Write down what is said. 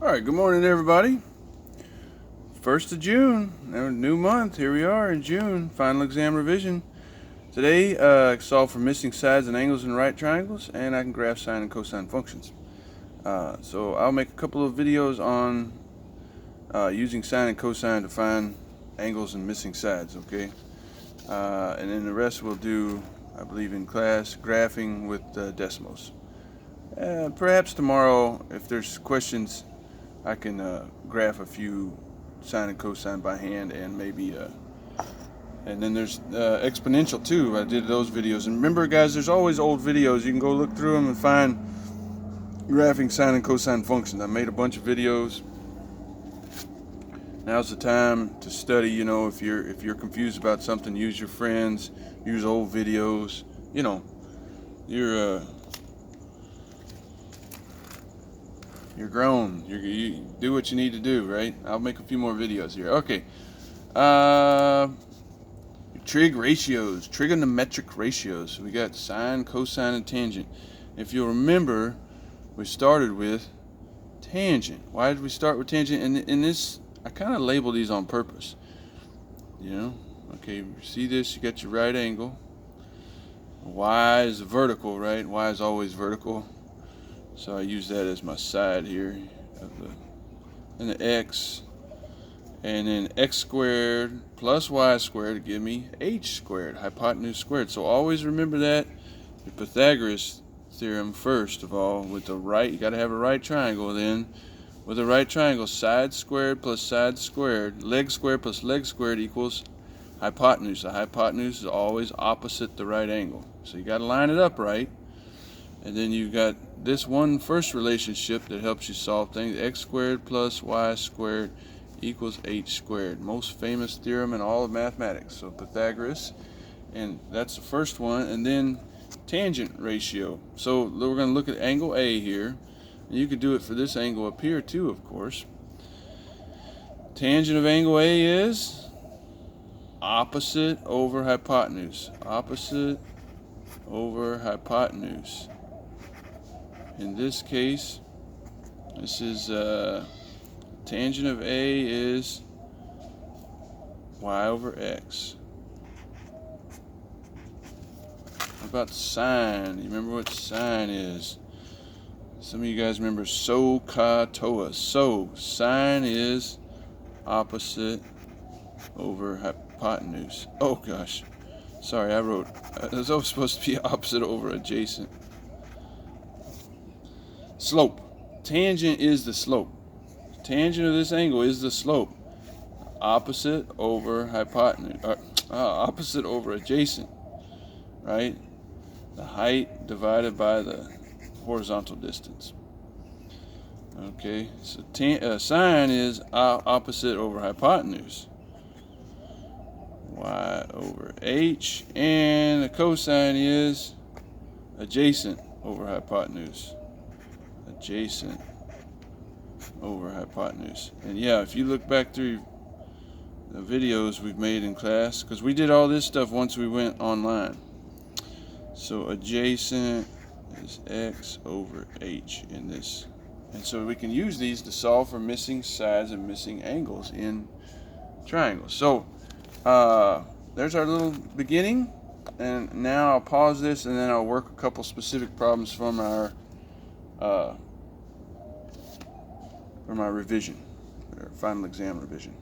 Alright, good morning everybody. 1st of June, new month, here we are in June, final exam revision. Today, I solve for missing sides and angles in right triangles, and I can graph sine and cosine functions. So I'll make a couple of videos on using sine and cosine to find angles and missing sides, okay? And then the rest we'll do, I believe in class, graphing with decimals. Perhaps tomorrow, if there's questions, I can graph a few sine and cosine by hand, and maybe and then there's exponential too. I did those videos, and remember guys, there's always old videos. You can go look through them and find graphing sine and cosine functions. I made a bunch of videos. Now's the time to study. You know, if you're confused about something, use your friends, use old videos. You know, you're grown. You do what you need to do, right? I'll make a few more videos here. Okay. Trig ratios, trigonometric ratios. We got sine, cosine, and tangent. If you'll remember, we started with tangent. Why did we start with tangent? And in this, I kind of labeled these on purpose. You know? Okay, you see this? You got your right angle. Y is vertical, right? Y is always vertical. So I use that as my side here, and the x, and then x squared plus y squared to give me h squared, hypotenuse squared. So always remember that, the Pythagoras theorem first of all, with the right, you got to have a right triangle. Then with a right triangle, side squared plus side squared, leg squared plus leg squared equals hypotenuse. The hypotenuse is always opposite the right angle. So you got to line it up right. And then you've got this one first relationship that helps you solve things. X squared plus y squared equals h squared. Most famous theorem in all of mathematics. So Pythagoras. And that's the first one. And then tangent ratio. So we're going to look at angle A here. And you could do it for this angle up here too, of course. Tangent of angle A is opposite over hypotenuse. Opposite over hypotenuse. In this case, this is tangent of A is y over x. What about sine? You remember what sine is? Some of you guys remember SOHCAHTOA. So, sine is opposite over hypotenuse. Oh gosh. Sorry, I wrote, it was always supposed to be opposite over adjacent. Slope. Tangent is the slope. Tangent of this angle is the slope. Opposite over hypotenuse. Opposite over adjacent. Right? The height divided by the horizontal distance. Okay, so sine is opposite over hypotenuse. Y over h. And the cosine is adjacent over hypotenuse. Adjacent over hypotenuse. And yeah, if you look back through the videos we've made in class, because we did all this stuff once we went online. So adjacent is x over h in this. And so we can use these to solve for missing sides and missing angles in triangles. So there's our little beginning. And now I'll pause this, and then I'll work a couple specific problems from our revision, or final exam revision.